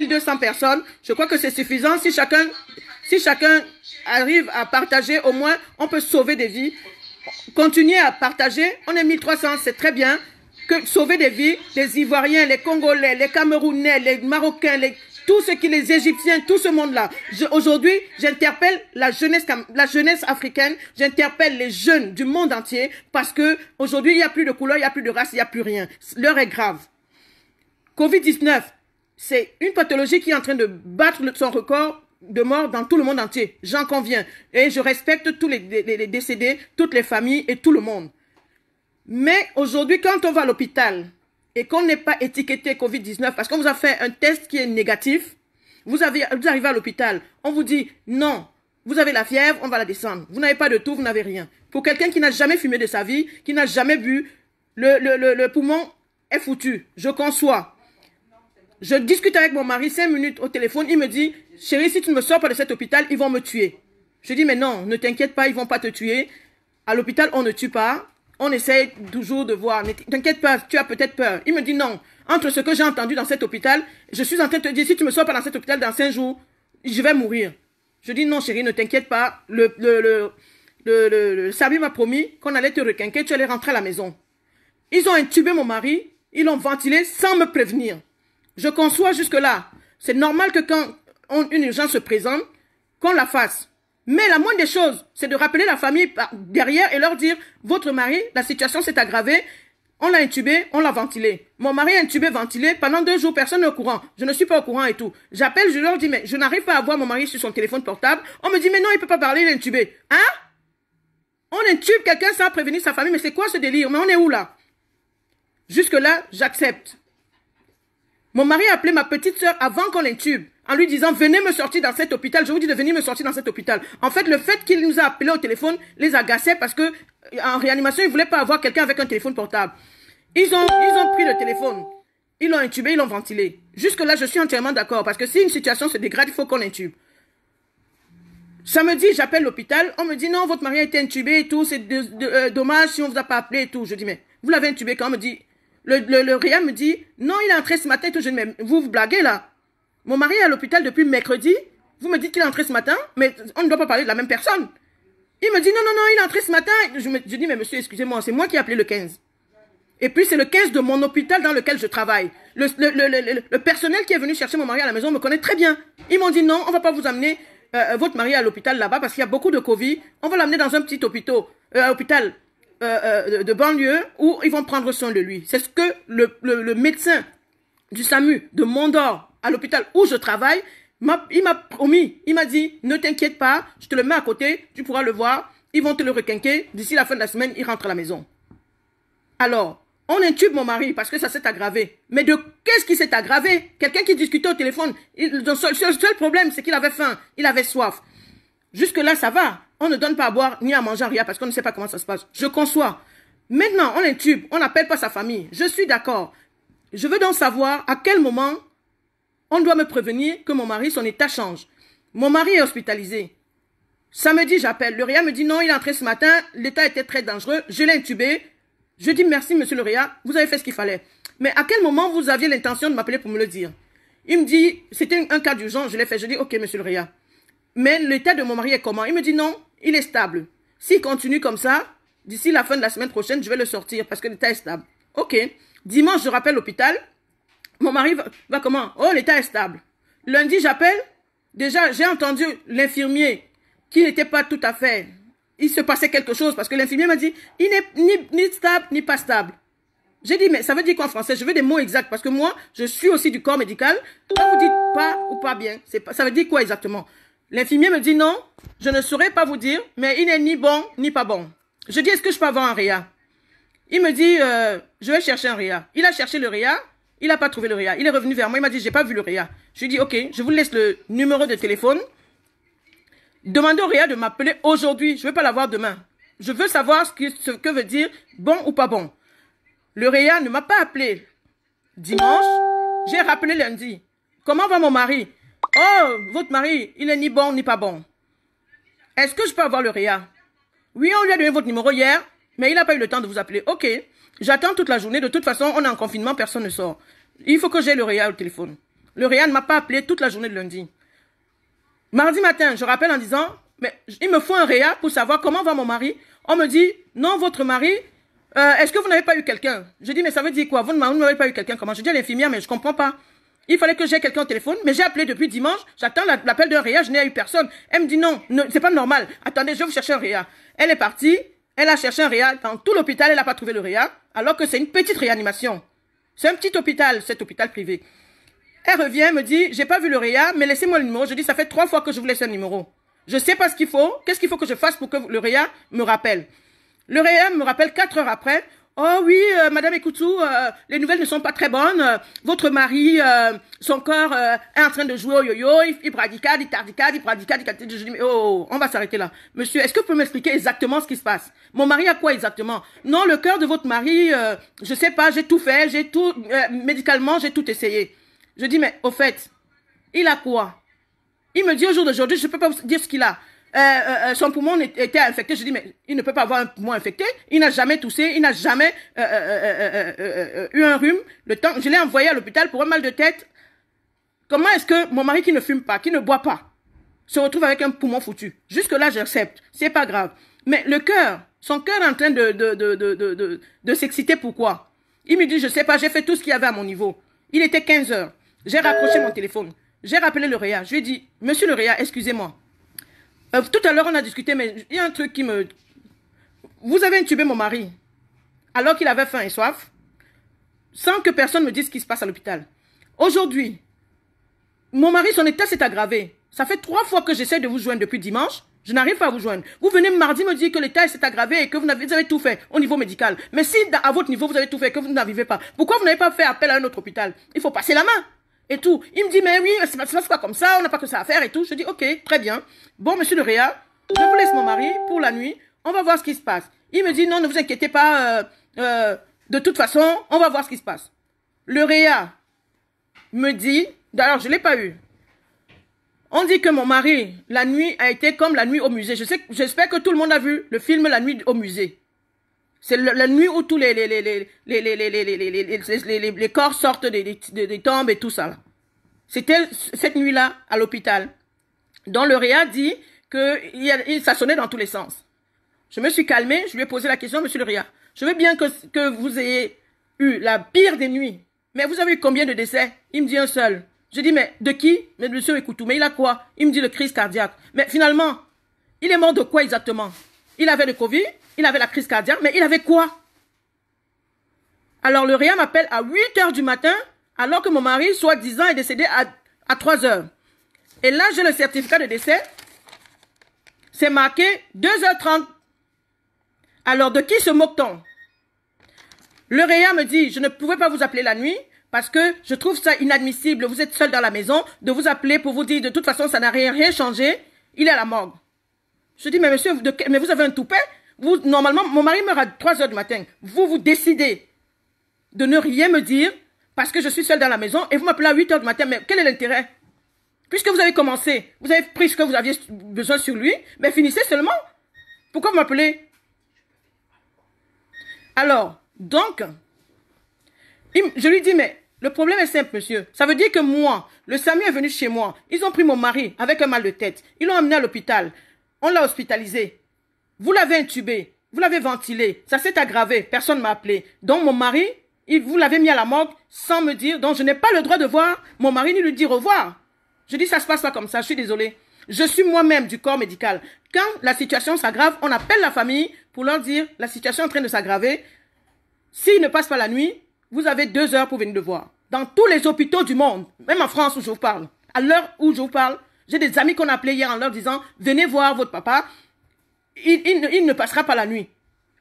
200 personnes, je crois que c'est suffisant. Si chacun arrive à partager, au moins, on peut sauver des vies. Continuez à partager. On est 1300, c'est très bien. Que sauver des vies, les Ivoiriens, les Congolais, les Camerounais, les Marocains, les Égyptiens, tout ce monde-là. Aujourd'hui, j'interpelle la jeunesse africaine, j'interpelle les jeunes du monde entier, parce que aujourd'hui, il n'y a plus de couleur, il n'y a plus de race, il n'y a plus rien. L'heure est grave. Covid-19, c'est une pathologie qui est en train de battre son record de mort dans tout le monde entier. J'en conviens. Et je respecte tous les décédés, toutes les familles et tout le monde. Mais aujourd'hui, quand on va à l'hôpital et qu'on n'est pas étiqueté Covid-19 parce qu'on vous a fait un test qui est négatif, vous arrivez à l'hôpital, on vous dit non, vous avez la fièvre, on va la descendre. Vous n'avez pas de tout, vous n'avez rien. Pour quelqu'un qui n'a jamais fumé de sa vie, qui n'a jamais bu, le poumon est foutu. Je conçois. Je discute avec mon mari 5 minutes au téléphone, il me dit, chérie, si tu ne me sors pas de cet hôpital, ils vont me tuer. Je dis, mais non, ne t'inquiète pas, ils ne vont pas te tuer. À l'hôpital, on ne tue pas. On essaye toujours de voir. Ne t'inquiète pas, tu as peut-être peur. Il me dit non. Entre ce que j'ai entendu dans cet hôpital, je suis en train de te dire, si tu ne me sors pas dans cet hôpital dans 5 jours, je vais mourir. Je dis non, chérie, ne t'inquiète pas. Le Sabi m'a promis qu'on allait te requinquer, tu allais rentrer à la maison. Ils ont intubé mon mari, ils l'ont ventilé sans me prévenir. Je conçois jusque-là. C'est normal que quand une urgence se présente, qu'on la fasse. Mais la moindre des choses, c'est de rappeler la famille derrière et leur dire, votre mari, la situation s'est aggravée, on l'a intubé, on l'a ventilé. Mon mari est intubé, ventilé, pendant 2 jours, personne n'est au courant. Je ne suis pas au courant et tout. J'appelle, je leur dis, mais je n'arrive pas à voir mon mari sur son téléphone portable. On me dit, mais non, il ne peut pas parler, il est intubé. Hein? On intube quelqu'un sans prévenir sa famille, mais c'est quoi ce délire? Mais on est où là? Jusque-là, j'accepte. Mon mari a appelé ma petite sœur avant qu'on l'intube, en lui disant, venez me sortir dans cet hôpital. Je vous dis de venir me sortir dans cet hôpital. En fait, le fait qu'il nous a appelés au téléphone les agaçait parce que en réanimation, ils ne voulaient pas avoir quelqu'un avec un téléphone portable. Ils ont pris le téléphone. Ils l'ont intubé, ils l'ont ventilé. Jusque-là, je suis entièrement d'accord. Parce que si une situation se dégrade, il faut qu'on intube. Samedi, j'appelle l'hôpital. On me dit, non, votre mari a été intubé et tout. C'est dommage si on ne vous a pas appelé et tout. Je dis, mais vous l'avez intubé quand? On me dit, le réa me dit, non, il est entré ce matin et tout. Je dis, mais vous blaguez là? Mon mari est à l'hôpital depuis mercredi. Vous me dites qu'il est entré ce matin, mais on ne doit pas parler de la même personne. Il me dit, non, il est entré ce matin. Je dis, mais monsieur, excusez-moi, c'est moi qui ai appelé le 15. Et puis, c'est le 15 de mon hôpital dans lequel je travaille. Le personnel qui est venu chercher mon mari à la maison me connaît très bien. Ils m'ont dit, non, on ne va pas vous amener votre mari à l'hôpital là-bas parce qu'il y a beaucoup de Covid. On va l'amener dans un petit hôpital de banlieue où ils vont prendre soin de lui. C'est ce que le médecin du SAMU de Mondor à l'hôpital où je travaille, il m'a promis, il m'a dit, ne t'inquiète pas, je te le mets à côté, tu pourras le voir, ils vont te le requinquer, d'ici la fin de la semaine, il rentre à la maison. Alors, on intube mon mari parce que ça s'est aggravé. Mais de qu'est-ce qui s'est aggravé? Quelqu'un qui discutait au téléphone, le seul problème, c'est qu'il avait faim, il avait soif. Jusque-là, ça va. On ne donne pas à boire ni à manger, rien, parce qu'on ne sait pas comment ça se passe. Je conçois. Maintenant, on intube, on n'appelle pas sa famille. Je suis d'accord. Je veux donc savoir à quel moment on doit me prévenir que mon mari, son état change. Mon mari est hospitalisé. Samedi, j'appelle. Le réa me dit non, il est entré ce matin, l'état était très dangereux, je l'ai intubé. Je dis merci, monsieur le réa, vous avez fait ce qu'il fallait. Mais à quel moment vous aviez l'intention de m'appeler pour me le dire? Il me dit, c'était un cas d'urgence, je l'ai fait. Je dis, ok, monsieur le réa. Mais l'état de mon mari est comment? Il me dit non, il est stable. S'il continue comme ça, d'ici la fin de la semaine prochaine, je vais le sortir parce que l'état est stable. Ok. Dimanche, je rappelle l'hôpital. Mon mari va comment? Oh, l'état est stable. Lundi, j'appelle. Déjà, j'ai entendu l'infirmier qui n'était pas tout à fait... Il se passait quelque chose parce que l'infirmier m'a dit, il n'est ni stable, ni pas stable. J'ai dit, mais ça veut dire quoi en français? Je veux des mots exacts parce que moi, je suis aussi du corps médical. Quand vous dites pas ou pas bien, ça veut dire quoi exactement? L'infirmier me dit non, je ne saurais pas vous dire, mais il n'est ni bon, ni pas bon. Je dis, est-ce que je peux avoir un réa? Il me dit, je vais chercher un réa. Il a cherché le réa. Il n'a pas trouvé le réa. Il est revenu vers moi. Il m'a dit, j'ai pas vu le réa. Je lui ai dit, ok, je vous laisse le numéro de téléphone. Demandez au réa de m'appeler aujourd'hui. Je ne veux pas l'avoir demain. Je veux savoir ce que veut dire bon ou pas bon. Le réa ne m'a pas appelé dimanche. J'ai rappelé lundi. Comment va mon mari? Oh, votre mari, il est ni bon ni pas bon. Est-ce que je peux avoir le réa? Oui, on lui a donné votre numéro hier, mais il n'a pas eu le temps de vous appeler. Ok. J'attends toute la journée. De toute façon, on est en confinement, personne ne sort. Il faut que j'aie le réa au téléphone. Le Réa ne m'a pas appelé toute la journée de lundi. Mardi matin, je rappelle en disant, mais il me faut un Réa pour savoir comment va mon mari. On me dit, non, votre mari, est-ce que vous n'avez pas eu quelqu'un? Je dis, mais ça veut dire quoi? Vous n'avez pas eu quelqu'un? Comment? Je dis à l'infirmière, mais je comprends pas. Il fallait que j'ai quelqu'un au téléphone, mais j'ai appelé depuis dimanche. J'attends l'appel d'un Réa, je n'ai eu personne. Elle me dit non, c'est pas normal. Attendez, je vais vous chercher un Réa. Elle est partie, elle a cherché un Réa. Dans tout l'hôpital, elle n'a pas trouvé le Réa, alors que c'est une petite réanimation. C'est un petit hôpital, cet hôpital privé. Elle revient, me dit, j'ai pas vu le Réa, mais laissez-moi le numéro. Je dis, ça fait 3 fois que je vous laisse un numéro. Je sais pas ce qu'il faut. Qu'est-ce qu'il faut que je fasse pour que le Réa me rappelle? Le Réa me rappelle 4 heures après. Oh oui, Madame Ekoutou, les nouvelles ne sont pas très bonnes. Votre mari, son corps est en train de jouer au yo-yo. Il bradicade, il tardicade, il bradicade, il... Je dis, mais oh, on va s'arrêter là. Monsieur, est-ce que vous pouvez m'expliquer exactement ce qui se passe? Mon mari a quoi exactement? Non, le cœur de votre mari, je sais pas, j'ai tout fait, j'ai tout, médicalement, j'ai tout essayé. Je dis, mais au fait, il a quoi? Il me dit au jour d'aujourd'hui, je ne peux pas vous dire ce qu'il a. Son poumon était infecté. Je dis, mais il ne peut pas avoir un poumon infecté. Il n'a jamais toussé, il n'a jamais eu un rhume. Je l'ai envoyé à l'hôpital pour un mal de tête. Comment est-ce que mon mari qui ne fume pas, qui ne boit pas, se retrouve avec un poumon foutu? Jusque-là, j'accepte. C'est pas grave. Mais le cœur, son cœur est en train de s'exciter. Pourquoi? Il me dit, je sais pas, j'ai fait tout ce qu'il y avait à mon niveau. Il était 15 heures. J'ai raccroché mon téléphone. J'ai rappelé le Réa. Je lui ai dit, monsieur le Réa, excusez-moi. Tout à l'heure, on a discuté, mais il y a un truc qui me... Vous avez intubé mon mari, alors qu'il avait faim et soif, sans que personne me dise ce qui se passe à l'hôpital. Aujourd'hui, mon mari, son état s'est aggravé. Ça fait 3 fois que j'essaie de vous joindre depuis dimanche. Je n'arrive pas à vous joindre. Vous venez mardi me dire que l'état s'est aggravé et que vous avez tout fait au niveau médical. Mais si à votre niveau, vous avez tout fait et que vous n'arrivez pas, pourquoi vous n'avez pas fait appel à un autre hôpital? Il faut passer la main. Et tout. Il me dit, mais oui, c'est pas comme ça, on n'a pas que ça à faire et tout. Je dis, ok, très bien. Bon, monsieur le Réa, je vous laisse mon mari pour la nuit. On va voir ce qui se passe. Il me dit, non, ne vous inquiétez pas. De toute façon, on va voir ce qui se passe. Le Réa me dit, d'ailleurs, je ne l'ai pas eu. On dit que mon mari, la nuit, a été comme la nuit au musée. J'espère que tout le monde a vu le film La nuit au musée. C'est la nuit où tous les corps sortent des tombes et tout ça. C'était cette nuit-là à l'hôpital. Dont le Réa dit que ça sonnait dans tous les sens. Je me suis calmée, je lui ai posé la question, monsieur le Réa. Je veux bien que vous ayez eu la pire des nuits. Mais vous avez eu combien de décès? Il me dit un seul. Je dis, mais de qui? Mais monsieur Ekoutou, mais il a quoi? Il me dit le crise cardiaque. Mais finalement, il est mort de quoi exactement? Il avait le Covid, il avait la crise cardiaque, mais il avait quoi? Alors le Réa m'appelle à 8 heures du matin, alors que mon mari, soi-disant, est décédé à 3 heures. Et là, j'ai le certificat de décès. C'est marqué 2h30. Alors, de qui se moque-t-on? Le Réa me dit, je ne pouvais pas vous appeler la nuit parce que je trouve ça inadmissible. Vous êtes seul dans la maison, de vous appeler pour vous dire, de toute façon, ça n'a rien changé. Il est à la morgue. Je dis, mais monsieur, mais vous avez un toupet? Normalement, mon mari meurt à 3 heures du matin. Vous décidez de ne rien me dire parce que je suis seul dans la maison et vous m'appelez à 8 heures du matin. Mais quel est l'intérêt? Puisque vous avez commencé, vous avez pris ce que vous aviez besoin sur lui, mais finissez seulement. Pourquoi vous m'appelez? Alors, donc, je lui dis, mais le problème est simple, monsieur. Ça veut dire que moi, le SAMU est venu chez moi. Ils ont pris mon mari avec un mal de tête. Ils l'ont amené à l'hôpital. On l'a hospitalisé. Vous l'avez intubé. Vous l'avez ventilé. Ça s'est aggravé. Personne ne m'a appelé. Donc, mon mari, vous l'avez mis à la morgue sans me dire. Donc, je n'ai pas le droit de voir mon mari ni lui dire au revoir. Je dis, ça se passe pas comme ça. Je suis désolée. Je suis moi-même du corps médical. Quand la situation s'aggrave, on appelle la famille pour leur dire, la situation est en train de s'aggraver. S'il ne passe pas la nuit, vous avez 2 heures pour venir le voir. Dans tous les hôpitaux du monde, même en France où je vous parle, à l'heure où je vous parle, j'ai des amis qu'on a appelés hier en leur disant, venez voir votre papa, il ne passera pas la nuit.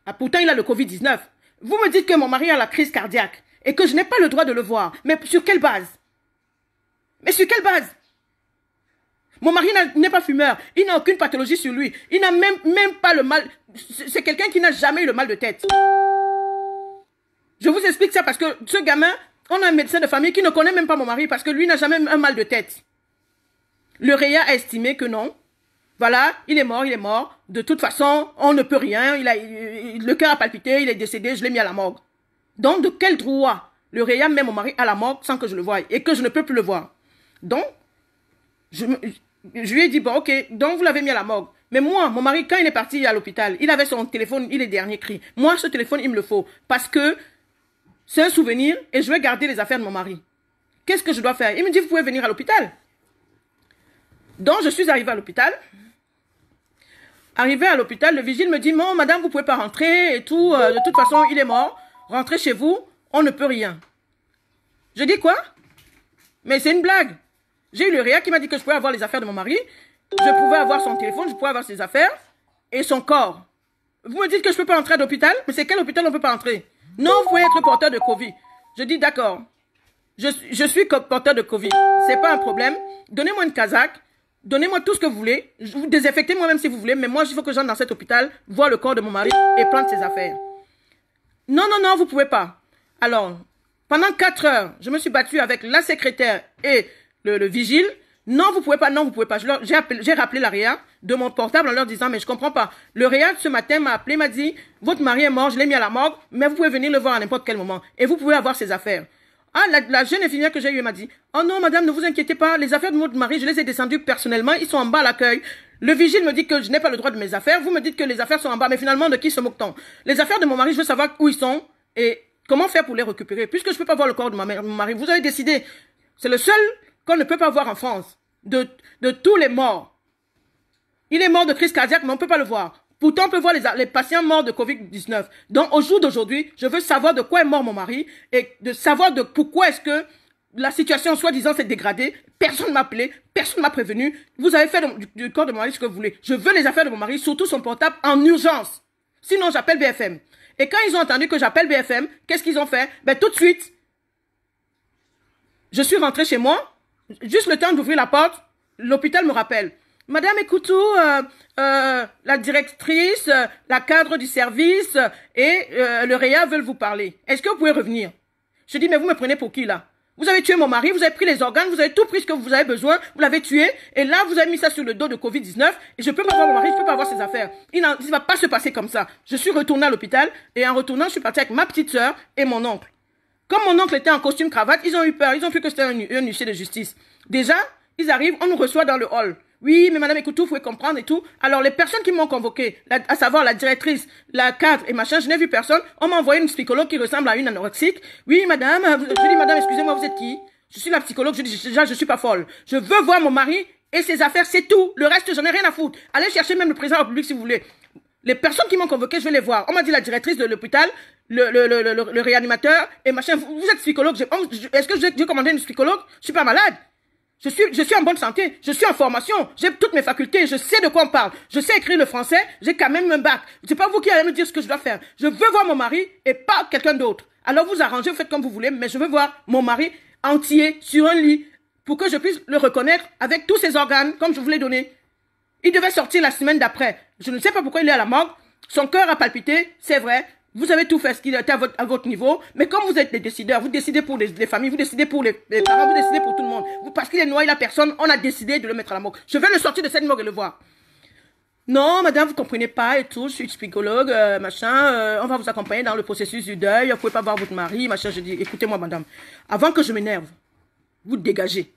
Ah, pourtant, il a le Covid-19. Vous me dites que mon mari a la crise cardiaque et que je n'ai pas le droit de le voir. Mais sur quelle base? Mais sur quelle base? Mon mari n'est pas fumeur. Il n'a aucune pathologie sur lui. Il n'a même pas le mal. C'est quelqu'un qui n'a jamais eu le mal de tête. Je vous explique ça parce que ce gamin, on a un médecin de famille qui ne connaît même pas mon mari parce que lui n'a jamais un mal de tête. Le Réa a estimé que non. Voilà, il est mort, il est mort. De toute façon, on ne peut rien. Le cœur a palpité, il est décédé, je l'ai mis à la morgue. Donc, de quel droit le Réa met mon mari à la morgue sans que je le voie et que je ne peux plus le voir? Donc, je lui ai dit, bon, ok, donc vous l'avez mis à la morgue. Mais moi, mon mari, quand il est parti à l'hôpital, il avait son téléphone, il est dernier cri. Moi, ce téléphone, il me le faut. Parce que c'est un souvenir et je vais garder les affaires de mon mari. Qu'est-ce que je dois faire? Il me dit, vous pouvez venir à l'hôpital. Donc, je suis arrivée à l'hôpital. Arrivé à l'hôpital, le vigile me dit, non, madame, vous pouvez pas rentrer et tout. De toute façon, il est mort. Rentrez chez vous, on ne peut rien. Je dis quoi? Mais c'est une blague. J'ai eu le réa qui m'a dit que je pouvais avoir les affaires de mon mari. Je pouvais avoir son téléphone, je pouvais avoir ses affaires et son corps. Vous me dites que je ne peux pas entrer à l'hôpital? Mais c'est quel hôpital on ne peut pas entrer? Non, vous pouvez être porteur de Covid. Je dis d'accord. Je suis porteur de Covid. C'est pas un problème. Donnez-moi une casaque. Donnez-moi tout ce que vous voulez. Vous désinfectez moi-même si vous voulez. Mais moi, il faut que j'entre dans cet hôpital, voir le corps de mon mari et prendre ses affaires. Non, non, non, vous pouvez pas. Alors, pendant 4 heures, je me suis battue avec la secrétaire et le vigile. Non, vous pouvez pas, non, vous pouvez pas. J'ai rappelé la réa de mon portable en leur disant, mais je comprends pas. Le réa, ce matin, m'a appelé, m'a dit, votre mari est mort, je l'ai mis à la morgue, mais vous pouvez venir le voir à n'importe quel moment. Et vous pouvez avoir ses affaires. Ah, la jeune infirmière que j'ai eue m'a dit, oh non, madame, ne vous inquiétez pas, les affaires de votre mari, je les ai descendues personnellement, ils sont en bas à l'accueil. Le vigile me dit que je n'ai pas le droit de mes affaires, vous me dites que les affaires sont en bas, mais finalement, de qui se moque-t-on? Les affaires de mon mari, je veux savoir où ils sont et comment faire pour les récupérer, puisque je ne peux pas voir le corps de mon mari. Vous avez décidé, c'est le seul qu'on ne peut pas voir en France. De tous les morts. Il est mort de crise cardiaque, mais on ne peut pas le voir. Pourtant, on peut voir les patients morts de Covid-19. Donc, au jour d'aujourd'hui, je veux savoir de quoi est mort mon mari et de savoir de pourquoi est-ce que la situation, soi-disant, s'est dégradée. Personne ne m'a appelé, personne ne m'a prévenu. Vous avez fait du corps de mon mari ce que vous voulez. Je veux les affaires de mon mari, surtout son portable, en urgence. Sinon, j'appelle BFM. Et quand ils ont entendu que j'appelle BFM, qu'est-ce qu'ils ont fait? Ben, tout de suite, je suis rentrée chez moi. Juste le temps d'ouvrir la porte, l'hôpital me rappelle. Madame Ekoutou, la directrice, la cadre du service et le réa veulent vous parler. Est-ce que vous pouvez revenir? Je dis, mais vous me prenez pour qui là? Vous avez tué mon mari, vous avez pris les organes, vous avez tout pris ce que vous avez besoin, vous l'avez tué, et là vous avez mis ça sur le dos de Covid-19, et je peux pas voir mon mari, je peux pas avoir ses affaires. Il ne va pas se passer comme ça. Je suis retournée à l'hôpital, et en retournant, je suis partie avec ma petite sœur et mon oncle. Comme mon oncle était en costume cravate, ils ont eu peur. Ils ont cru que c'était un huissier de justice. Déjà, ils arrivent, on nous reçoit dans le hall. Oui, mais madame Ekoutou, vous pouvez comprendre et tout. Alors, les personnes qui m'ont convoqué, à savoir la directrice, la cadre et machin, je n'ai vu personne. On m'a envoyé une psychologue qui ressemble à une anorexique. Oui, madame, je dis, madame, excusez-moi, vous êtes qui? Je suis la psychologue, je dis, déjà, je suis pas folle. Je veux voir mon mari et ses affaires, c'est tout. Le reste, j'en ai rien à foutre. Allez chercher même le président de la République si vous voulez. Les personnes qui m'ont convoqué, je vais les voir. On m'a dit la directrice de l'hôpital, le réanimateur et machin. Vous êtes psychologue. Est-ce que j'ai commandé une psychologue? Je suis pas malade. Je suis en bonne santé. Je suis en formation. J'ai toutes mes facultés. Je sais de quoi on parle. Je sais écrire le français. J'ai quand même un bac. C'est pas vous qui allez me dire ce que je dois faire. Je veux voir mon mari et pas quelqu'un d'autre. Alors vous arrangez, vous faites comme vous voulez, mais je veux voir mon mari entier sur un lit pour que je puisse le reconnaître avec tous ses organes comme je vous l'ai donné. Il devait sortir la semaine d'après. Je ne sais pas pourquoi il est à la morgue. Son cœur a palpité, c'est vrai. Vous avez tout fait ce qu'il était à votre niveau. Mais comme vous êtes les décideurs, vous décidez pour les familles, vous décidez pour les parents, vous décidez pour tout le monde. Parce qu'il est noyé la personne, on a décidé de le mettre à la morgue. Je vais le sortir de cette morgue et le voir. Non, madame, vous comprenez pas et tout. Je suis psychologue, machin. On va vous accompagner dans le processus du deuil. Vous pouvez pas voir votre mari, machin. Je dis, écoutez-moi, madame. Avant que je m'énerve, vous dégagez.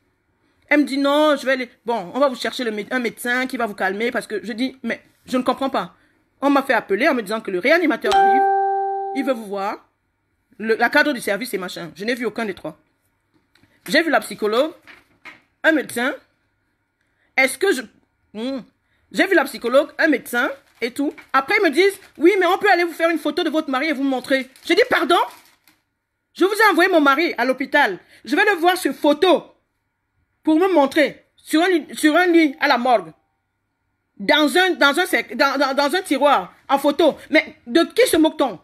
Elle me dit non, je vais aller... Bon, on va vous chercher un médecin qui va vous calmer parce que je dis, mais je ne comprends pas. On m'a fait appeler en me disant que le réanimateur arrive, il veut vous voir, la cadre du service et machin. Je n'ai vu aucun des trois. J'ai vu la psychologue, un médecin. Est-ce que je... J'ai vu la psychologue, un médecin et tout. Après, ils me disent, oui, mais on peut aller vous faire une photo de votre mari et vous me montrer. Je dis, pardon? Je vous ai envoyé mon mari à l'hôpital. Je vais le voir sur photo. Pour me montrer, sur un lit à la morgue, dans un tiroir, en photo. Mais de qui se moque-t-on?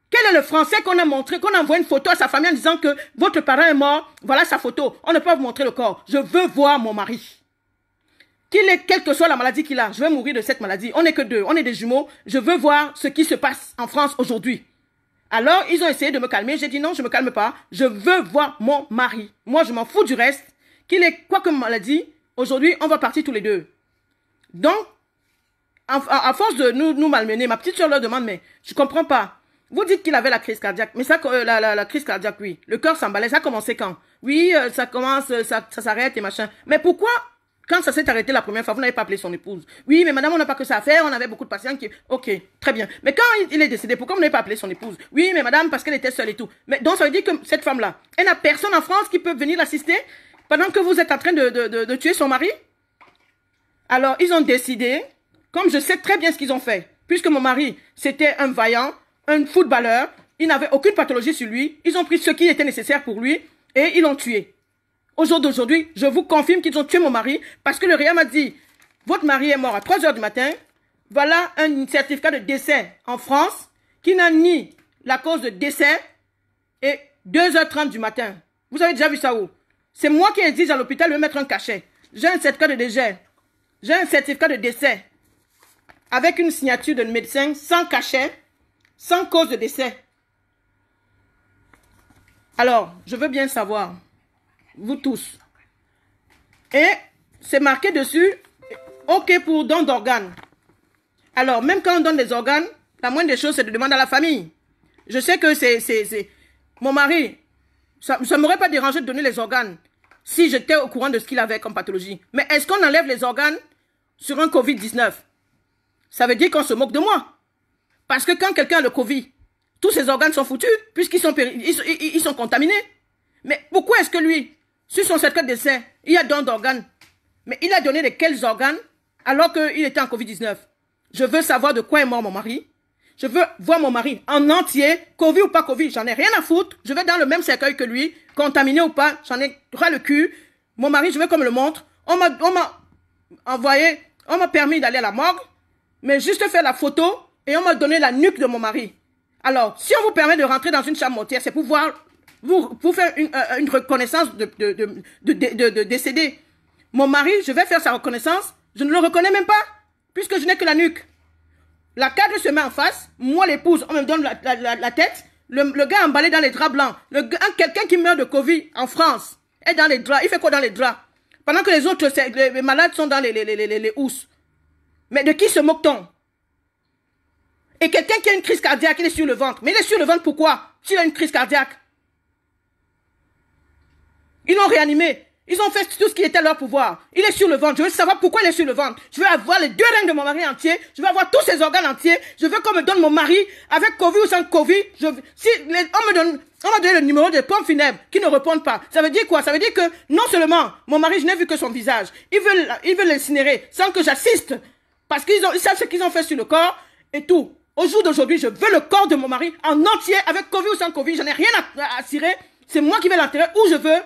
Quel est le français qu'on a montré, qu'on a envoyé une photo à sa famille en disant que votre parent est mort, voilà sa photo, on ne peut pas vous montrer le corps. Je veux voir mon mari. Quelle que soit la maladie qu'il a, je vais mourir de cette maladie. On n'est que deux, on est des jumeaux. Je veux voir ce qui se passe en France aujourd'hui. Alors, ils ont essayé de me calmer. J'ai dit non, je ne me calme pas. Je veux voir mon mari. Moi, je m'en fous du reste. Qu'il est quoi comme maladie, aujourd'hui, on va partir tous les deux. Donc, à force de nous malmener, ma petite soeur leur demande, mais je comprends pas. Vous dites qu'il avait la crise cardiaque, mais ça, la crise cardiaque, oui. Le cœur s'emballait, ça a commencé quand? Oui, ça commence, ça s'arrête et machin. Mais pourquoi, quand ça s'est arrêté la première fois, vous n'avez pas appelé son épouse? Oui, mais madame, on n'a pas que ça à faire, on avait beaucoup de patients qui... Ok, très bien. Mais quand il est décédé, pourquoi vous n'avez pas appelé son épouse? Oui, mais madame, parce qu'elle était seule et tout. Mais donc, ça veut dire que cette femme-là, elle n'a personne en France qui peut venir l'assister pendant que vous êtes en train de tuer son mari? Alors, ils ont décidé, comme je sais très bien ce qu'ils ont fait, puisque mon mari, c'était un vaillant, un footballeur, il n'avait aucune pathologie sur lui, ils ont pris ce qui était nécessaire pour lui et ils l'ont tué. Au jour d'aujourd'hui, je vous confirme qu'ils ont tué mon mari parce que le RIA m'a dit, votre mari est mort à 3 h du matin, voilà un certificat de décès en France qui n'a ni la cause de décès et 2 h 30 du matin. Vous avez déjà vu ça où? C'est moi qui exige à l'hôpital de me mettre un cachet. J'ai un certificat de décès. J'ai un certificat de décès avec une signature de médecin sans cachet, sans cause de décès. Alors, je veux bien savoir, vous tous. Et c'est marqué dessus, OK pour don d'organes. Alors, même quand on donne des organes, la moindre des choses, c'est de demander à la famille. Je sais que c'est... Mon mari, ça ne m'aurait pas dérangé de donner les organes si j'étais au courant de ce qu'il avait comme pathologie. Mais est-ce qu'on enlève les organes sur un Covid-19? Ça veut dire qu'on se moque de moi. Parce que quand quelqu'un a le Covid, tous ses organes sont foutus, puisqu'ils sont, ils sont contaminés. Mais pourquoi est-ce que lui, sur son certificat de décès, il y a don d'organes? Mais il a donné de quels organes alors qu'il était en Covid-19? Je veux savoir de quoi est mort mon mari. Je veux voir mon mari en entier, Covid ou pas Covid, j'en ai rien à foutre. Je vais dans le même cercueil que lui, contaminé ou pas, j'en ai ras le cul. Mon mari, je veux qu'on me le montre. On m'a envoyé, on m'a permis d'aller à la morgue, mais juste faire la photo et on m'a donné la nuque de mon mari. Alors, si on vous permet de rentrer dans une chambre mortuaire, c'est pour voir, pour faire une reconnaissance de décédé. Mon mari, je vais faire sa reconnaissance, je ne le reconnais même pas, puisque je n'ai que la nuque. La cadre se met en face, moi l'épouse, on me donne la tête, le gars emballé dans les draps blancs, quelqu'un qui meurt de Covid en France, est dans les draps, il fait quoi dans les draps? Pendant que les autres, les malades sont dans les housses. Mais de qui se moque-t-on? Et quelqu'un qui a une crise cardiaque, il est sur le ventre. Mais il est sur le ventre pourquoi? S'il a une crise cardiaque. Ils l'ont réanimé. Ils ont fait tout ce qui était à leur pouvoir. Il est sur le ventre. Je veux savoir pourquoi il est sur le ventre. Je veux avoir les 2 reins de mon mari entier. Je veux avoir tous ses organes entiers. Je veux qu'on me donne mon mari avec Covid ou sans Covid. On m'a donné le numéro des pompes funèbres qui ne répondent pas. Ça veut dire quoi? Ça veut dire que non seulement mon mari, je n'ai vu que son visage. Ils veulent l'incinérer sans que j'assiste. Parce qu'ils savent ce qu'ils ont fait sur le corps et tout. Au jour d'aujourd'hui, je veux le corps de mon mari en entier avec Covid ou sans Covid. Je n'ai rien à cirer. C'est moi qui vais l'enterrer où je veux.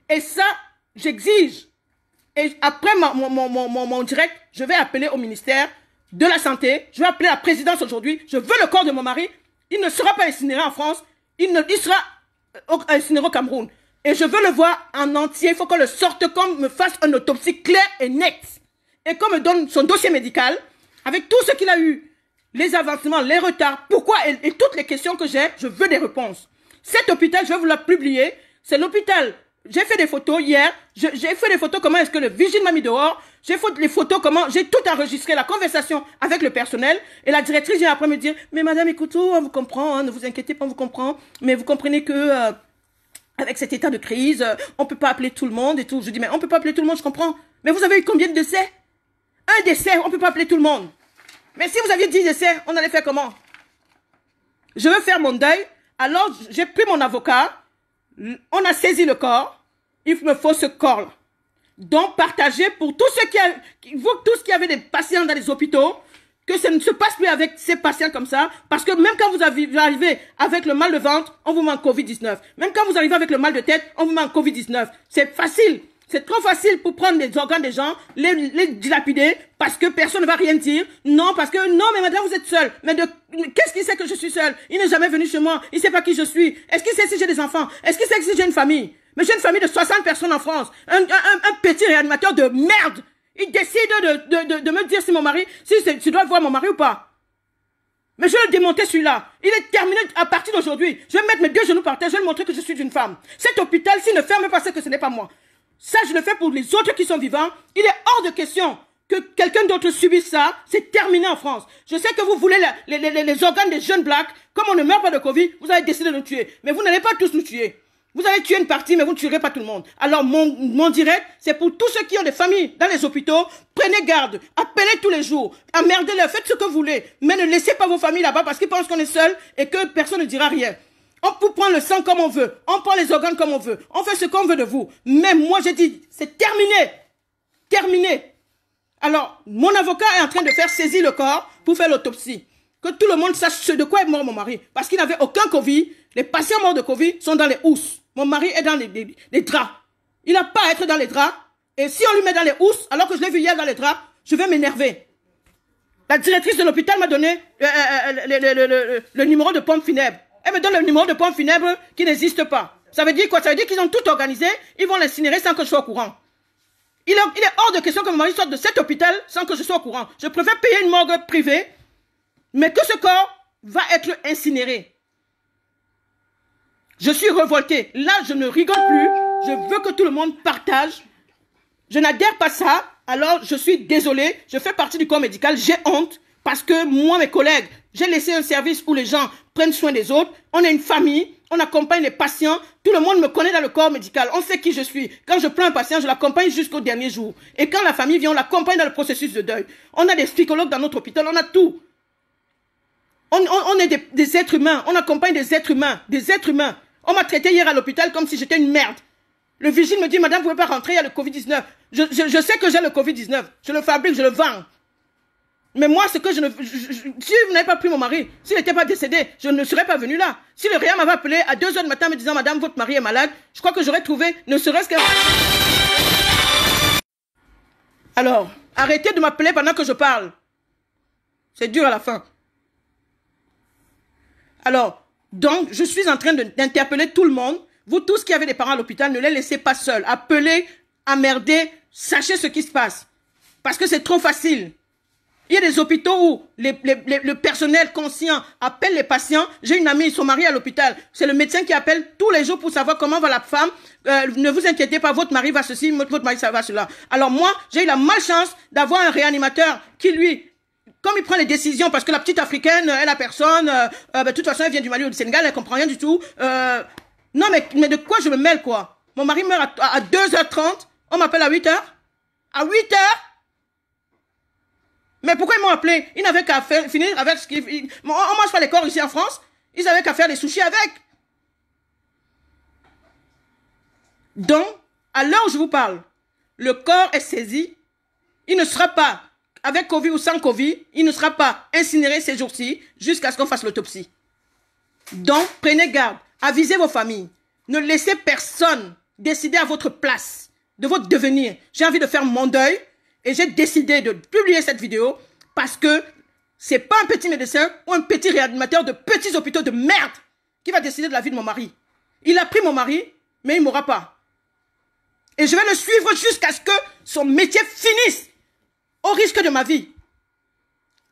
Et ça, j'exige. Et après mon direct, je vais appeler au ministère de la Santé. Je vais appeler la présidence aujourd'hui. Je veux le corps de mon mari. Il ne sera pas incinéré en France. Il sera incinéré au Cameroun. Et je veux le voir en entier. Il faut qu'on le sorte, qu'on me fasse une autopsie claire et nette. Et qu'on me donne son dossier médical avec tout ce qu'il a eu. Les avancements, les retards, pourquoi et toutes les questions que j'ai, je veux des réponses. Cet hôpital, je vais vous la publier. C'est l'hôpital. J'ai fait des photos hier. J'ai fait des photos comment est-ce que le vigile m'a mis dehors. J'ai fait les photos comment j'ai tout enregistré, la conversation avec le personnel. Et la directrice vient après me dire, mais madame, écoutez, on vous comprend, hein, ne vous inquiétez pas, on vous comprend. Mais vous comprenez que avec cet état de crise, on peut pas appeler tout le monde et tout. Je dis, mais on peut pas appeler tout le monde, je comprends. Mais vous avez eu combien de décès? Un décès, on peut pas appeler tout le monde. Mais si vous aviez 10 décès, on allait faire comment? Je veux faire mon deuil. Alors, j'ai pris mon avocat. On a saisi le corps. Il me faut ce corps-là. Donc, partagez pour tous ceux qui avaient des patients dans les hôpitaux, que ça ne se passe plus avec ces patients comme ça. Parce que même quand vous arrivez avec le mal de ventre, on vous met en Covid-19. Même quand vous arrivez avec le mal de tête, on vous met en Covid-19. C'est facile. C'est trop facile pour prendre les organes des gens, les dilapider, parce que personne ne va rien dire. Non, parce que, non, mais madame, vous êtes seule. Mais qu'est-ce qu'il sait que je suis seule? Il n'est jamais venu chez moi. Il ne sait pas qui je suis. Est-ce qu'il sait si j'ai des enfants? Est-ce qu'il sait si j'ai une famille? Mais j'ai une famille de 60 personnes en France. Un petit réanimateur de merde. Il décide de me dire si mon mari, si je dois voir mon mari ou pas. Mais je vais le démonter celui-là. Il est terminé à partir d'aujourd'hui. Je vais mettre mes 2 genoux par terre. Je vais lui montrer que je suis une femme. Cet hôpital, s'il ne ferme pas, c'est que ce n'est pas moi. Ça, je le fais pour les autres qui sont vivants. Il est hors de question que quelqu'un d'autre subisse ça, c'est terminé en France. Je sais que vous voulez les organes des jeunes blacks. Comme on ne meurt pas de Covid, vous avez décidé de nous tuer. Mais vous n'allez pas tous nous tuer. Vous allez tuer une partie, mais vous ne tuerez pas tout le monde. Alors, mon direct, c'est pour tous ceux qui ont des familles dans les hôpitaux. Prenez garde. Appelez tous les jours. Emmerdez-les. Faites ce que vous voulez. Mais ne laissez pas vos familles là-bas parce qu'ils pensent qu'on est seul et que personne ne dira rien. On peut prendre le sang comme on veut. On prend les organes comme on veut. On fait ce qu'on veut de vous. Mais moi, j'ai dit, c'est terminé. Terminé. Alors, mon avocat est en train de faire saisir le corps pour faire l'autopsie. Que tout le monde sache de quoi est mort mon mari. Parce qu'il n'avait aucun Covid. Les patients morts de Covid sont dans les housses. Mon mari est dans les draps. Il n'a pas à être dans les draps. Et si on lui met dans les housses, alors que je l'ai vu hier dans les draps, je vais m'énerver. La directrice de l'hôpital m'a donné le numéro de pompe funèbre. Elle me donne le numéro de pompe funèbre qui n'existe pas. Ça veut dire quoi? Ça veut dire qu'ils ont tout organisé. Ils vont l'incinérer sans que je sois au courant. Il est hors de question que mon mari sorte de cet hôpital sans que je sois au courant. Je préfère payer une morgue privée, mais que ce corps va être incinéré. Je suis révoltée. Là, je ne rigole plus. Je veux que tout le monde partage. Je n'adhère pas à ça. Alors, je suis désolée. Je fais partie du corps médical. J'ai honte parce que moi, mes collègues, j'ai laissé un service où les gens prennent soin des autres. On est une famille. On accompagne les patients. Tout le monde me connaît dans le corps médical. On sait qui je suis. Quand je prends un patient, je l'accompagne jusqu'au dernier jour. Et quand la famille vient, on l'accompagne dans le processus de deuil. On a des psychologues dans notre hôpital. On a tout. On est des êtres humains. On accompagne des êtres humains. Des êtres humains. On m'a traité hier à l'hôpital comme si j'étais une merde. Le vigile me dit, madame, vous ne pouvez pas rentrer, il y a le Covid-19. Je sais que j'ai le Covid-19. Je le fabrique, je le vends. Mais moi, ce que si vous n'avez pas pris mon mari, s'il n'était pas décédé, je ne serais pas venu là. Si le réa m'avait appelé à 2 h du matin me disant, madame, votre mari est malade, je crois que j'aurais trouvé, ne serait-ce que... Alors, arrêtez de m'appeler pendant que je parle. C'est dur à la fin. Alors, donc, je suis en train d'interpeller tout le monde. Vous tous qui avez des parents à l'hôpital, ne les laissez pas seuls. Appelez, emmerdez, sachez ce qui se passe. Parce que c'est trop facile. Il y a des hôpitaux où le personnel conscient appelle les patients. J'ai une amie, son mari à l'hôpital. C'est le médecin qui appelle tous les jours pour savoir comment va la femme. Ne vous inquiétez pas, votre mari va ceci, votre mari ça va cela. Alors moi, j'ai eu la malchance d'avoir un réanimateur qui lui... Comme il prend les décisions, parce que la petite africaine, elle a personne, de toute façon, elle vient du Mali ou du Sénégal, elle comprend rien du tout. Non, mais de quoi je me mêle, quoi? Mon mari meurt à 2h30, on m'appelle à 8h. À 8h? Mais pourquoi ils m'ont appelé? Ils n'avaient qu'à finir avec ce qu'ils... On mange pas les corps ici en France. Ils avaient qu'à faire des sushis avec. Donc, à l'heure où je vous parle, le corps est saisi. Il ne sera pas... Avec Covid ou sans Covid, il ne sera pas incinéré ces jours-ci jusqu'à ce qu'on fasse l'autopsie. Donc, prenez garde. Avisez vos familles. Ne laissez personne décider à votre place de votre devenir. J'ai envie de faire mon deuil et j'ai décidé de publier cette vidéo parce que c'est pas un petit médecin ou un petit réanimateur de petits hôpitaux de merde qui va décider de la vie de mon mari. Il a pris mon mari, mais il ne mourra pas. Et je vais le suivre jusqu'à ce que son métier finisse. Au risque de ma vie.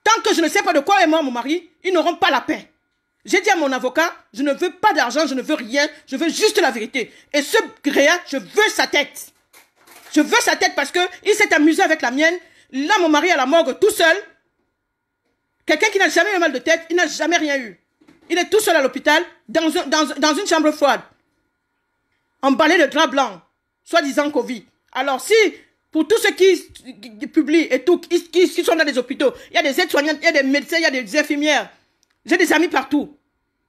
Tant que je ne sais pas de quoi est mort mon mari, ils n'auront pas la paix. J'ai dit à mon avocat, je ne veux pas d'argent, je ne veux rien, je veux juste la vérité. Et ce réa, je veux sa tête. Je veux sa tête parce qu'il s'est amusé avec la mienne. Là, mon mari à la morgue tout seul. Quelqu'un qui n'a jamais eu mal de tête, il n'a jamais rien eu. Il est tout seul à l'hôpital, dans une chambre froide. Emballé de drap blanc, soi-disant Covid. Alors si... Pour tous ceux qui publient et tout, qui sont dans des hôpitaux, il y a des aides-soignantes, il y a des médecins, il y a des infirmières. J'ai des amis partout.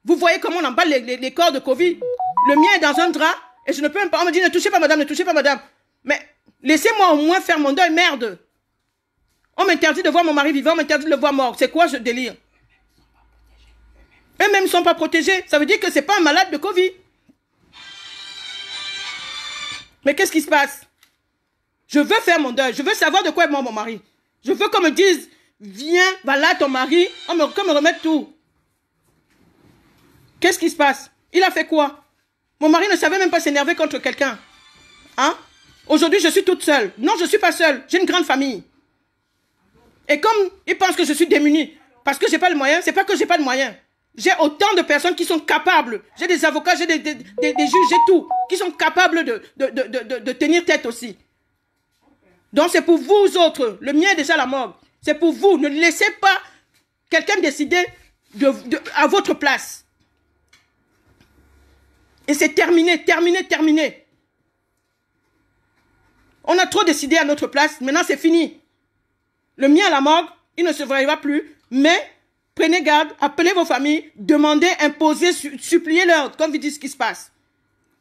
Vous voyez comment on emballe les corps de Covid. Le mien est dans un drap et je ne peux même pas. On me dit ne touchez pas madame, ne touchez pas madame. Mais laissez-moi au moins faire mon deuil, merde. On m'interdit de voir mon mari vivant, on m'interdit de le voir mort. C'est quoi ce délire? Eux-mêmes ne sont pas protégés. Ça veut dire que ce n'est pas un malade de Covid. Mais qu'est-ce qui se passe? Je veux faire mon deuil. Je veux savoir de quoi est mort mon mari. Je veux qu'on me dise, viens, va là ton mari, qu'on me remette tout. Qu'est-ce qui se passe? Il a fait quoi? Mon mari ne savait même pas s'énerver contre quelqu'un. Hein? Aujourd'hui, je suis toute seule. Non, je ne suis pas seule. J'ai une grande famille. Et comme ils pensent que je suis démunie, parce que je n'ai pas le moyen, c'est pas que je n'ai pas de moyens. J'ai autant de personnes qui sont capables. J'ai des avocats, j'ai des juges, j'ai tout. Qui sont capables de tenir tête aussi. Donc c'est pour vous autres. Le mien est déjà à la morgue. C'est pour vous. Ne laissez pas quelqu'un décider à votre place. Et c'est terminé, terminé, terminé. On a trop décidé à notre place. Maintenant, c'est fini. Le mien à la morgue, il ne se verra plus. Mais prenez garde, appelez vos familles, demandez, imposez, suppliez-leur, comme vous dites ce qui se passe.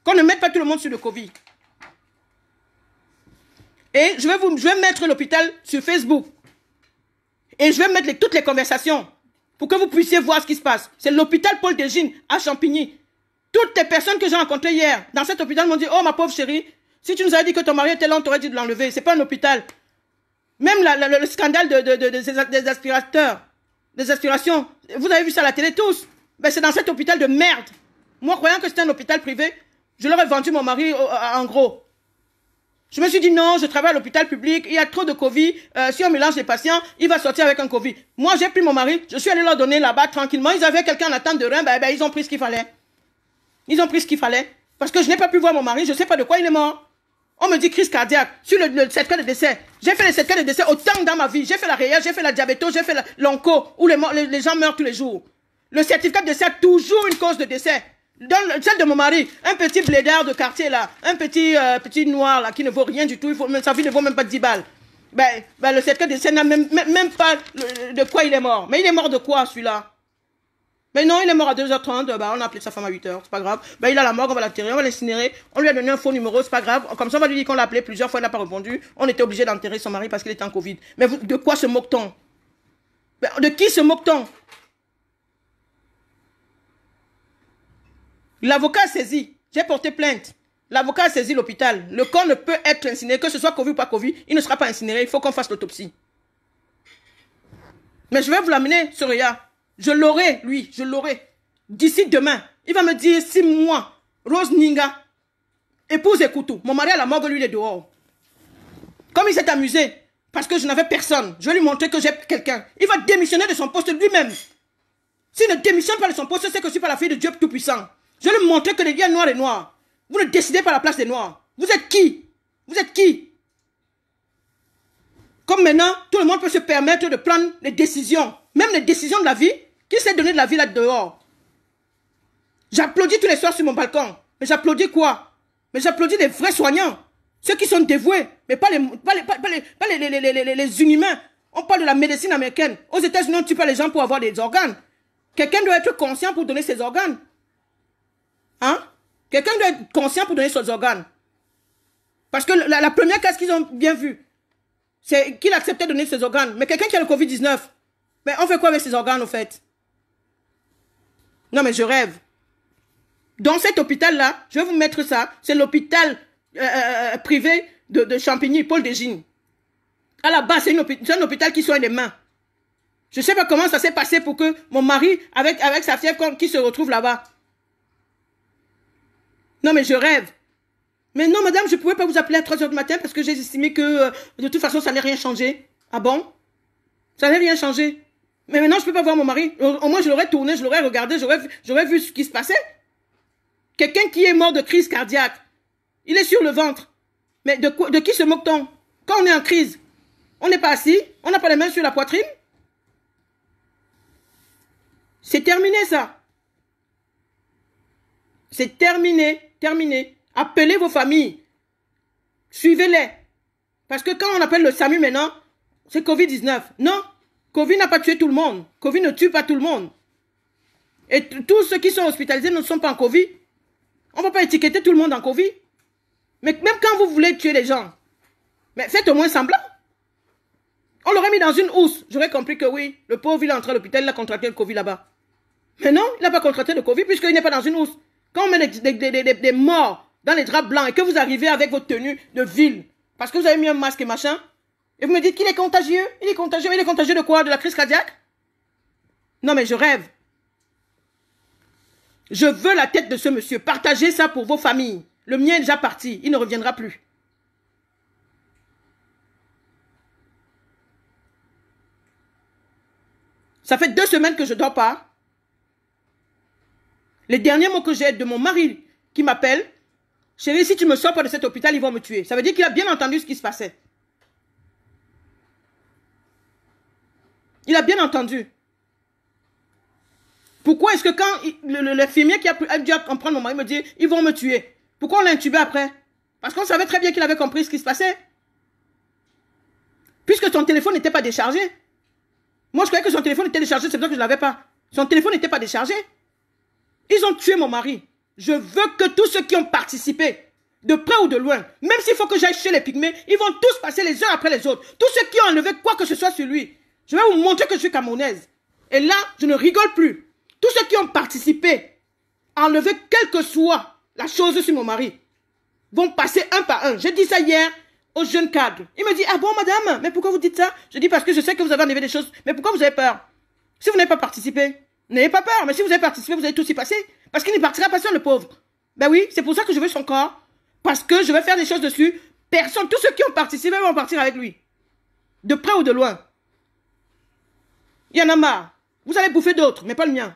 Qu'on ne mette pas tout le monde sur le Covid. Et je vais mettre l'hôpital sur Facebook. Et je vais mettre toutes les conversations pour que vous puissiez voir ce qui se passe. C'est l'hôpital Paul Desgines à Champigny. Toutes les personnes que j'ai rencontrées hier dans cet hôpital m'ont dit « Oh, ma pauvre chérie, si tu nous avais dit que ton mari était là, on t'aurait dit de l'enlever. C'est pas un hôpital. » Même le scandale des aspirateurs, des aspirations, vous avez vu ça à la télé tous. Ben, c'est dans cet hôpital de merde. Moi, croyant que c'était un hôpital privé, je leur ai vendu mon mari en gros. Je me suis dit non, je travaille à l'hôpital public, il y a trop de Covid, si on mélange les patients, il va sortir avec un Covid. Moi, j'ai pris mon mari, je suis allé leur donner là-bas tranquillement, ils avaient quelqu'un en attente de rein, ben, ils ont pris ce qu'il fallait. Ils ont pris ce qu'il fallait. Parce que je n'ai pas pu voir mon mari, je ne sais pas de quoi il est mort. On me dit crise cardiaque, sur le certificat de décès. J'ai fait les certificats de décès autant dans ma vie. J'ai fait la réelle, j'ai fait la diabéto, j'ai fait l'onco, où les gens meurent tous les jours. Le certificat de décès a toujours une cause de décès. Dans celle de mon mari, un petit blédard de quartier là, un petit noir là qui ne vaut rien du tout, sa vie ne vaut même pas 10 balles. Ben, le certificat de décès n'a même pas de quoi il est mort. Mais il est mort de quoi celui-là? Mais non, il est mort à 2h30, ben, on a appelé sa femme à 8h, c'est pas grave. Ben, il a la morgue, on va l'enterrer, on va l'incinérer. On lui a donné un faux numéro, c'est pas grave. Comme ça, on va lui dire qu'on l'a appelé plusieurs fois, il n'a pas répondu. On était obligé d'enterrer son mari parce qu'il était en Covid. Mais de quoi se moque-t-on? Ben, de qui se moque-t-on? L'avocat a saisi, j'ai porté plainte. L'avocat a saisi l'hôpital. Le corps ne peut être incinéré, que ce soit Covid ou pas Covid, il ne sera pas incinéré, il faut qu'on fasse l'autopsie. Mais je vais vous l'amener, Soraya. Je l'aurai, lui, je l'aurai. D'ici demain, il va me dire 6 mois. Rose Ninga, épouse Ekoutou. Mon mari à la morgue, lui, il est dehors. Comme il s'est amusé, parce que je n'avais personne, je vais lui montrer que j'ai quelqu'un. Il va démissionner de son poste lui-même. S'il ne démissionne pas de son poste, c'est que je ne suis pas la fille de Dieu Tout-Puissant. Je vais lui montrer que les liens noirs et noirs. Vous ne décidez pas à la place des noirs. Vous êtes qui? Vous êtes qui? Comme maintenant, tout le monde peut se permettre de prendre les décisions. Même les décisions de la vie. Qui s'est donné de la vie là dehors? J'applaudis tous les soirs sur mon balcon. Mais j'applaudis quoi? Mais j'applaudis les vrais soignants. Ceux qui sont dévoués. Mais pas les inhumains. On parle de la médecine américaine. Aux États-Unis, on ne tue pas les gens pour avoir des organes. Quelqu'un doit être conscient pour donner ses organes. Hein? Quelqu'un doit être conscient pour donner ses organes. Parce que la première case qu'ils ont bien vue, c'est qu'il acceptait de donner ses organes. Mais quelqu'un qui a le Covid-19, mais on fait quoi avec ses organes, au fait? Non, mais je rêve. Dans cet hôpital-là, je vais vous mettre ça. C'est l'hôpital privé de Champigny, Paul Desgines. À la base, c'est un hôpital qui soigne les mains. Je ne sais pas comment ça s'est passé pour que mon mari, avec sa fièvre, qui se retrouve là-bas. Non, mais je rêve. Mais non, madame, je ne pouvais pas vous appeler à 3h du matin parce que j'ai estimé que de toute façon, ça n'allait rien changer. Ah bon? Ça n'allait rien changer. Mais maintenant, je ne peux pas voir mon mari. Au moins, je l'aurais tourné, je l'aurais regardé, j'aurais vu ce qui se passait. Quelqu'un qui est mort de crise cardiaque, il est sur le ventre. Mais de qui se moque-t-on? Quand on est en crise, on n'est pas assis, on n'a pas les mains sur la poitrine. C'est terminé, ça. C'est terminé, terminé. Appelez vos familles. Suivez-les. Parce que quand on appelle le SAMU maintenant, c'est Covid-19. Non, Covid n'a pas tué tout le monde. Covid ne tue pas tout le monde. Et tous ceux qui sont hospitalisés ne sont pas en Covid. On ne va pas étiqueter tout le monde en Covid. Mais même quand vous voulez tuer les gens, mais faites au moins semblant. On l'aurait mis dans une housse. J'aurais compris que oui, le pauvre, il est entré à l'hôpital, il a contracté le Covid là-bas. Mais non, il n'a pas contracté le Covid puisqu'il n'est pas dans une housse. Quand on met des morts dans les draps blancs et que vous arrivez avec votre tenue de ville, parce que vous avez mis un masque et machin, et vous me dites qu'il est contagieux. Il est contagieux. Il est contagieux de quoi? De la crise cardiaque? Non, mais je rêve. Je veux la tête de ce monsieur. Partagez ça pour vos familles. Le mien est déjà parti. Il ne reviendra plus. Ça fait 2 semaines que je ne dors pas. Les derniers mots que j'ai de mon mari qui m'appelle, chérie, si tu me sors pas de cet hôpital, ils vont me tuer. Ça veut dire qu'il a bien entendu ce qui se passait. Il a bien entendu. Pourquoi est-ce que quand l'infirmier qui a dû comprendre mon mari me dit, ils vont me tuer. Pourquoi on l'a intubé après? Parce qu'on savait très bien qu'il avait compris ce qui se passait. Puisque son téléphone n'était pas déchargé. Moi, je croyais que son téléphone était déchargé, c'est pour ça que je ne l'avais pas. Son téléphone n'était pas déchargé. Ils ont tué mon mari. Je veux que tous ceux qui ont participé, de près ou de loin, même s'il faut que j'aille chez les pygmées, ils vont tous passer les uns après les autres. Tous ceux qui ont enlevé quoi que ce soit sur lui. Je vais vous montrer que je suis camerounaise. Et là, je ne rigole plus. Tous ceux qui ont participé à enlever quelle que soit la chose sur mon mari vont passer un par un. J'ai dit ça hier au jeune cadre. Il me dit, ah bon madame, mais pourquoi vous dites ça? Je dis parce que je sais que vous avez enlevé des choses. Mais pourquoi vous avez peur? Si vous n'avez pas participé, n'ayez pas peur. Mais si vous avez participé, vous allez tout y passer. Parce qu'il ne partira pas seul, le pauvre. Ben oui, c'est pour ça que je veux son corps. Parce que je vais faire des choses dessus. Personne, tous ceux qui ont participé vont partir avec lui. De près ou de loin. Il y en a marre. Vous allez bouffer d'autres, mais pas le mien.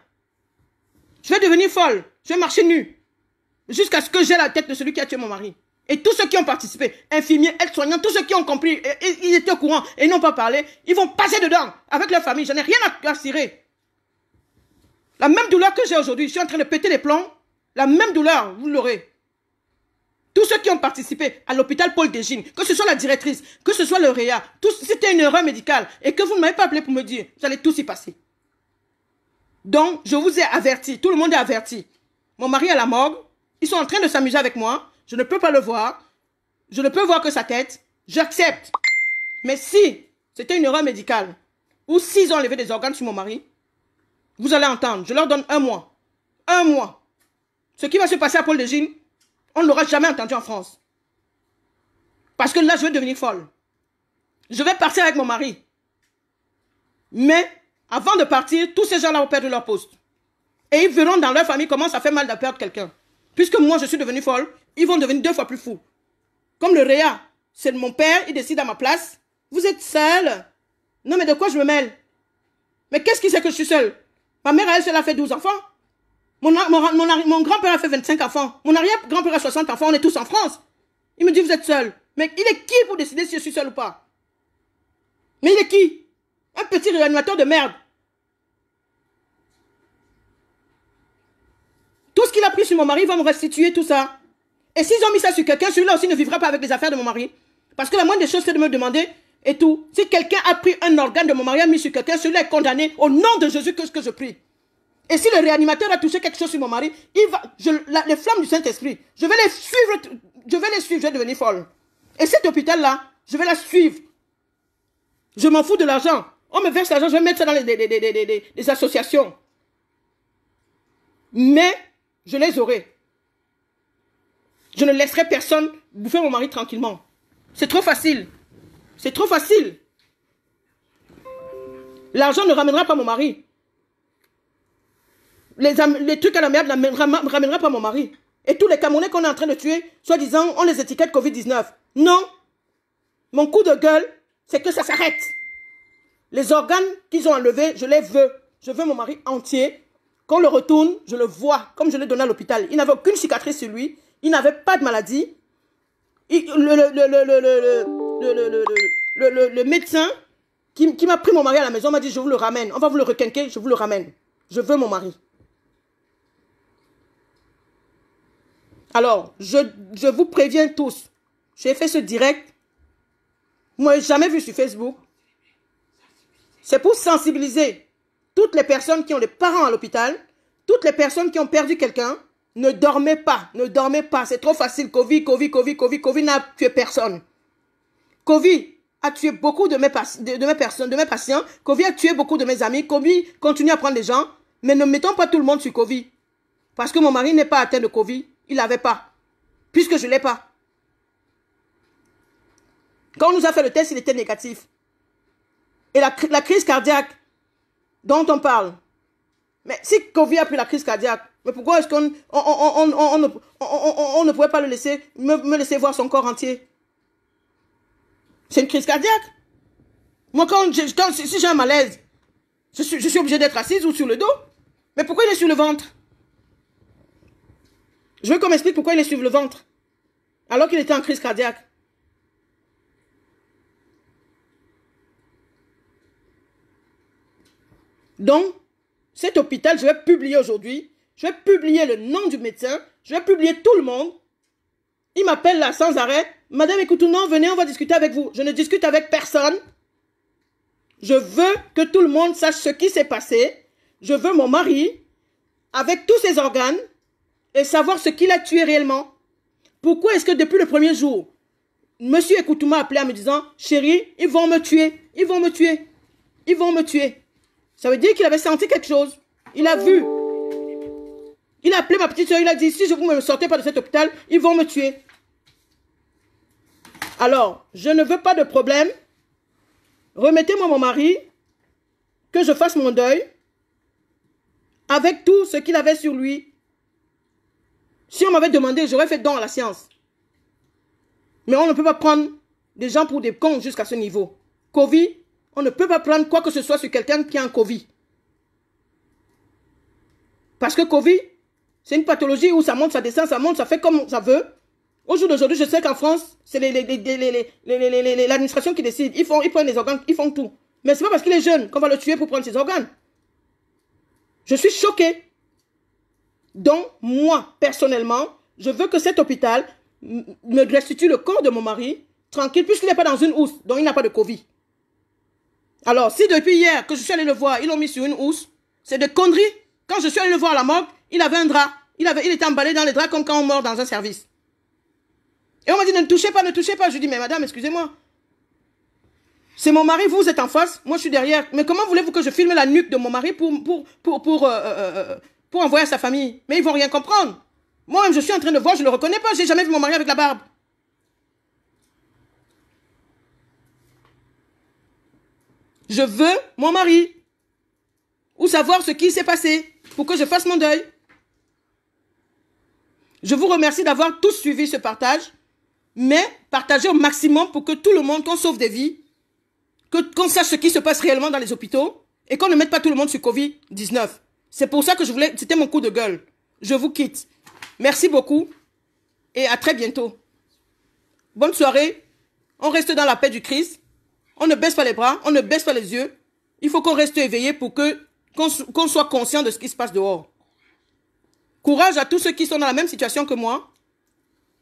Je vais devenir folle. Je vais marcher nue. Jusqu'à ce que j'ai la tête de celui qui a tué mon mari. Et tous ceux qui ont participé, infirmiers, aides-soignants, tous ceux qui ont compris, ils étaient au courant et n'ont pas parlé, ils vont passer dedans avec leur famille. Je n'ai rien à cirer. La même douleur que j'ai aujourd'hui, je suis en train de péter les plombs. La même douleur, vous l'aurez. Tous ceux qui ont participé à l'hôpital Paul Desgines, que ce soit la directrice, que ce soit le réa, c'était une erreur médicale et que vous ne m'avez pas appelé pour me dire, vous allez tous y passer. Donc, je vous ai averti, tout le monde est averti. Mon mari est à la morgue, ils sont en train de s'amuser avec moi, je ne peux pas le voir, je ne peux voir que sa tête, j'accepte. Mais si c'était une erreur médicale, ou s'ils ont enlevé des organes sur mon mari, vous allez entendre, je leur donne 1 mois. 1 mois. Ce qui va se passer à Paul Desgines, on ne l'aura jamais entendu en France. Parce que là, je vais devenir folle. Je vais partir avec mon mari. Mais, avant de partir, tous ces gens-là vont perdre leur poste. Et ils verront dans leur famille comment ça fait mal de perdre quelqu'un. Puisque moi, je suis devenue folle, ils vont devenir 2 fois plus fous. Comme le réa, c'est mon père, il décide à ma place. Vous êtes seule. Non, mais de quoi je me mêle? Mais qu'est-ce qui c'est que je suis seule? Ma mère, elle a fait 12 enfants. Mon grand-père a fait 25 enfants. Mon arrière-grand-père a 60 enfants. On est tous en France. Il me dit, vous êtes seul. Mais il est qui pour décider si je suis seul ou pas? Mais il est qui? Un petit réanimateur de merde. Tout ce qu'il a pris sur mon mari, il va me restituer tout ça. Et s'ils ont mis ça sur quelqu'un, celui-là aussi ne vivra pas avec les affaires de mon mari. Parce que la moindre des choses, c'est de me demander et tout. Si quelqu'un a pris un organe de mon mari, a mis sur quelqu'un, celui-là est condamné au nom de Jésus que je prie. Et si le réanimateur a touché quelque chose sur mon mari, il va, les flammes du Saint-Esprit, je vais les suivre, je vais devenir folle. Et cet hôpital-là, je vais la suivre. Je m'en fous de l'argent. On me verse l'argent, je vais mettre ça dans les associations. Mais, je les aurai. Je ne laisserai personne bouffer mon mari tranquillement. C'est trop facile. C'est trop facile. L'argent ne ramènera pas mon mari. Les trucs à la merde ne ramènera pas mon mari. Et tous les Camerounais qu'on est en train de tuer, soi-disant, on les étiquette Covid-19. Non. Mon coup de gueule, c'est que ça s'arrête. Les organes qu'ils ont enlevés, je les veux. Je veux mon mari entier. Quand on le retourne, je le vois, comme je l'ai donné à l'hôpital. Il n'avait aucune cicatrice sur lui. Il n'avait pas de maladie. Le médecin qui m'a pris mon mari à la maison m'a dit, je vous le ramène. On va vous le requinquer, je vous le ramène. Je veux mon mari. Alors, je vous préviens tous. J'ai fait ce direct. Vous ne m'avez jamais vu sur Facebook. C'est pour sensibiliser toutes les personnes qui ont des parents à l'hôpital, toutes les personnes qui ont perdu quelqu'un. Ne dormez pas, ne dormez pas. C'est trop facile. Covid n'a tué personne. Covid a tué beaucoup de mes patients. Covid a tué beaucoup de mes amis. Covid continue à prendre des gens. Mais ne mettons pas tout le monde sur Covid. Parce que mon mari n'est pas atteint de Covid. Il n'avait pas. Puisque je ne l'ai pas. Quand on nous a fait le test, il était négatif. Et la crise cardiaque dont on parle. Mais si Covid a pris la crise cardiaque, mais pourquoi est-ce qu'on ne pouvait pas le laisser, me laisser voir son corps entier? C'est une crise cardiaque. Moi, si j'ai un malaise, je suis obligé d'être assise ou sur le dos. Mais pourquoi il est sur le ventre? Je veux qu'on m'explique pourquoi il est sur le ventre. Alors qu'il était en crise cardiaque. Donc, cet hôpital, je vais publier aujourd'hui. Je vais publier le nom du médecin. Je vais publier tout le monde. Il m'appelle là sans arrêt. Madame Ekoutou-Non, venez, on va discuter avec vous. Je ne discute avec personne. Je veux que tout le monde sache ce qui s'est passé. Je veux mon mari, avec tous ses organes, et savoir ce qu'il a tué réellement. Pourquoi est-ce que depuis le premier jour, Monsieur Ekoutou m'a appelé en me disant, chérie, ils vont me tuer, ils vont me tuer, ils vont me tuer. Ça veut dire qu'il avait senti quelque chose. Il a vu. Il a appelé ma petite soeur, il a dit, si je vous me sortez pas de cet hôpital, ils vont me tuer. Alors, je ne veux pas de problème. Remettez-moi mon mari, que je fasse mon deuil, avec tout ce qu'il avait sur lui. Si on m'avait demandé, j'aurais fait don à la science. Mais on ne peut pas prendre des gens pour des cons jusqu'à ce niveau. Covid, on ne peut pas prendre quoi que ce soit sur quelqu'un qui a un Covid. Parce que Covid, c'est une pathologie où ça monte, ça descend, ça monte, ça fait comme ça veut. Au jour d'aujourd'hui, je sais qu'en France, c'est l'administration qui décide. Ils prennent les organes, ils font tout. Mais c'est pas parce qu'il est jeune qu'on va le tuer pour prendre ses organes. Je suis choquée. Donc, moi, personnellement, je veux que cet hôpital me restitue le corps de mon mari, tranquille, puisqu'il n'est pas dans une housse, donc il n'a pas de Covid. Alors, si depuis hier que je suis allé le voir, ils l'ont mis sur une housse, c'est de conneries. Quand je suis allé le voir à la morgue, il avait un drap. Il était emballé dans les draps comme quand on meurt dans un service. Et on m'a dit, ne touchez pas, ne touchez pas. Je lui dis, mais madame, excusez-moi. C'est mon mari, vous êtes en face, moi je suis derrière. Mais comment voulez-vous que je filme la nuque de mon mari pour envoyer à sa famille? Mais ils vont rien comprendre. Moi-même, je suis en train de voir, je ne le reconnais pas. J'ai jamais vu mon mari avec la barbe. Je veux mon mari. Ou savoir ce qui s'est passé pour que je fasse mon deuil. Je vous remercie d'avoir tous suivi ce partage. Mais partagez au maximum pour que tout le monde, qu'on sauve des vies, qu'on sache ce qui se passe réellement dans les hôpitaux et qu'on ne mette pas tout le monde sur Covid-19. C'est pour ça que je voulais, c'était mon coup de gueule. Je vous quitte. Merci beaucoup et à très bientôt. Bonne soirée. On reste dans la paix du Christ. On ne baisse pas les bras, on ne baisse pas les yeux. Il faut qu'on reste éveillé pour qu'on soit conscient de ce qui se passe dehors. Courage à tous ceux qui sont dans la même situation que moi.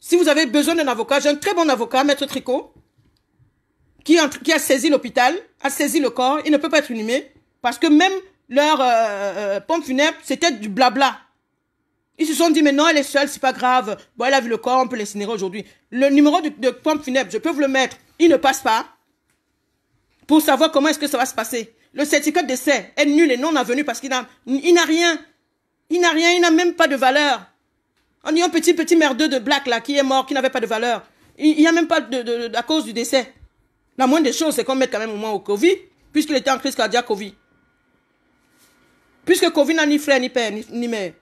Si vous avez besoin d'un avocat, j'ai un très bon avocat, Maître Tricot, qui a saisi l'hôpital, a saisi le corps. Il ne peut pas être inhumé parce que même leur pompe funèbre, c'était du blabla. Ils se sont dit, mais non, elle est seule, c'est pas grave. Bon, elle a vu le corps, on peut l'incinérer aujourd'hui. Le numéro de pompe funèbre, je peux vous le mettre. Il ne passe pas pour savoir comment est-ce que ça va se passer. Le certificat de décès est nul et non avenu parce qu'il n'a rien. Il n'a rien, il n'a même pas de valeur. On dit un petit merdeux de black là qui est mort, qui n'avait pas de valeur. Il n'y a même pas à cause du décès. La moindre des choses, c'est qu'on mette quand même au moins au Covid, puisqu'il était en crise cardiaque Covid. Puisque Covid n'a ni frère, ni père, ni mère.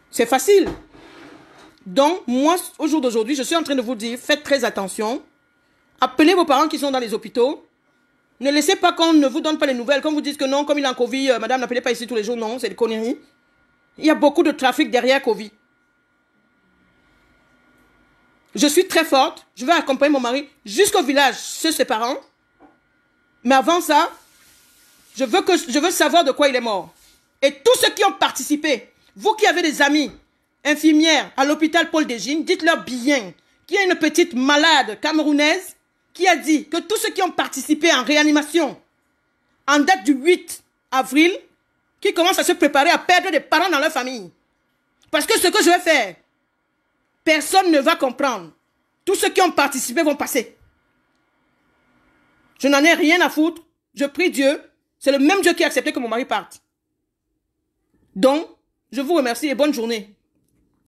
C'est facile. Donc, moi, au jour d'aujourd'hui, je suis en train de vous dire, faites très attention. Appelez vos parents qui sont dans les hôpitaux. Ne laissez pas qu'on ne vous donne pas les nouvelles. Quand vous dites que non, comme il est en Covid, madame, n'appelez pas ici tous les jours. Non, c'est des conneries. Il y a beaucoup de trafic derrière Covid. Je suis très forte. Je vais accompagner mon mari jusqu'au village chez ses parents. Mais avant ça, je veux savoir de quoi il est mort. Et tous ceux qui ont participé, vous qui avez des amis infirmières à l'hôpital Paul Desgines, dites-leur bien qu'il y a une petite malade camerounaise qui a dit que tous ceux qui ont participé en réanimation en date du 8 avril, qui commencent à se préparer à perdre des parents dans leur famille. Parce que ce que je vais faire, personne ne va comprendre. Tous ceux qui ont participé vont passer. Je n'en ai rien à foutre. Je prie Dieu. C'est le même Dieu qui a accepté que mon mari parte. Donc, je vous remercie et bonne journée.